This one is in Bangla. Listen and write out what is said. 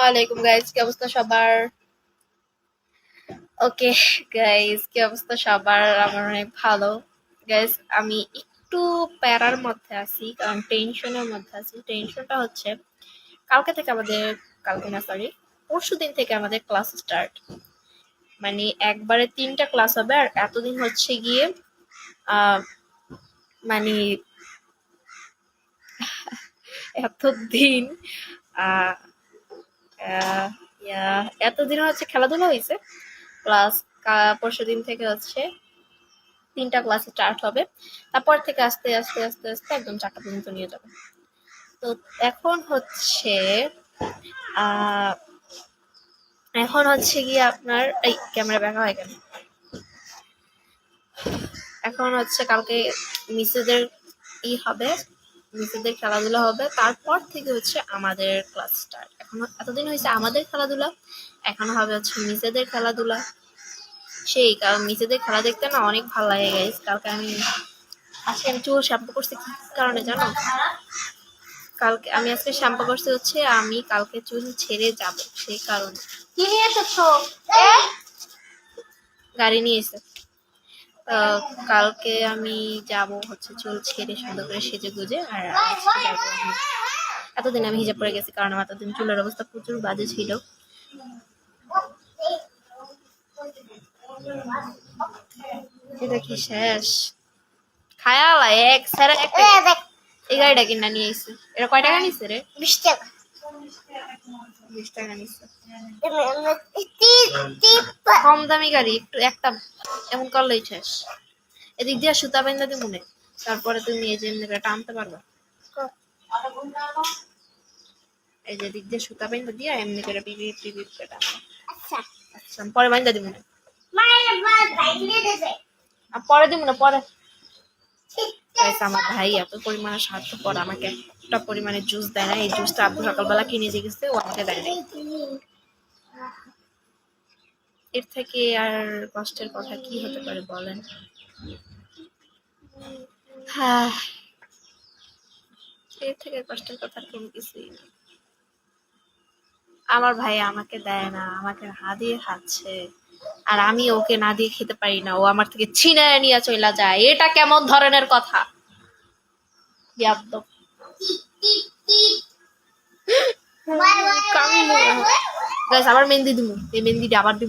আলাইকুম গাইস, কি অবস্থা সবার? ওকে গাইস, কি অবস্থা সবার? আমার অনেক ভালো। গাইস, আমি একটু প্যারার মধ্যে আছি, কারণ টেনশনের মধ্যে আছি। টেনশনটা হচ্ছে কালকে থেকে আমাদের, কালকে না সরি, পরশু দিন থেকে আমাদের ক্লাস স্টার্ট। মানে একবারে 3টা ক্লাস হবে, আর এতদিন হচ্ছে গিয়ে আহ মানে এতদিন আহ আহ, এতদিন হচ্ছে খেলাধুলা হয়েছে। প্লাস পরশু দিন থেকে হচ্ছে 3টা ক্লাস স্টার্ট হবে। তারপর থেকে আস্তে আস্তে আস্তে আস্তে একদম 4টা পর্যন্ত নিয়ে যাবে। তো এখন হচ্ছে আহ এখন হচ্ছে গিয়ে আপনার এই ক্যামেরা ব্যাকা হয় কেন? এখন হচ্ছে কালকে মিসেদের হবে, মিসেদের খেলাধুলা হবে। তারপর থেকে হচ্ছে আমাদের ক্লাস স্টার্ট। এখন এতদিন হয়েছে আমাদের খেলাধুলা, এখন হবে হচ্ছে মিসেদের খেলাধুলা। সেই কারণ মিসেদের খেলা দেখতে না অনেক ভালো লাগে গাইস। কালকে আজকে আমি চুল শ্যাম্পু করছি কি কারণে জানো? কালকে আমি আজকে শ্যাম্পু করছি হচ্ছে আমি কালকে চুল ছেড়ে যাব, সেই কারণে। কি নিয়ে এসেছো? গাড়ি নিয়ে এসে কালকে আমি যাব হচ্ছে চুল ছেড়ে সুন্দর করে সেজে গুজে। আর আজকে যাবো আমি। এতদিন আমি হিজাব পরে গেছি কারণ আমার এতদিন চুলের অবস্থা প্রচুর বাজে ছিল। এটা কি শেষ? খায়ালা এক স্যার একটা এই গাড়িটা কিনা নিয়ে এসে। এটা কয় টাকা নিচ্ছে রে? 20 টাকা। 20 টাকা নিচ্ছে। টিপ কম দামি গাড়ি, একটু একটা এমন করলেই শেষ। এদিক দিয়ে সুতা বাইন্ধা দি মনে, তারপরে তুমি এই যে এমনি করে টানতে পারবা। এই যে দিক দিয়ে সুতা বাইন্ধা দিয়া এমনি করে পিপি পিপি করে টানবা। আচ্ছা আচ্ছা আমি পরে বাইন্ধা দিব মনে। মায়ের বাদ বাইলে দেবে। আর পরে দিব না পরে। গাইস, আমার ভাই এত পরিমাণে স্বার্থপর, আমাকে একটা পরিমাণে জুস দেয় না। এই জুসটা আব্বু সকালবেলা কিনে দিয়ে গেছে, ও আমাকে দেয় না। এর থেকে আর কষ্টের কথা কি হতে পারে বলেন? হ্যাঁ, এর থেকে কষ্টের কথা কোনো কিছুই না। আমার ভাই আমাকে দেয় না, আমাকে না দিয়ে খাচ্ছে, আর আমি ওকে না দিয়ে খেতে পারি না। ও আমার থেকে ছিনায় নিয়ে চলে যায়। এটা কেমন ধরনের কথা? বিয়াদ্দপ। Bye bye. গাইস, আবার মেহেন্দি দিমু, এই মেহেন্দিটা আবার দিমু।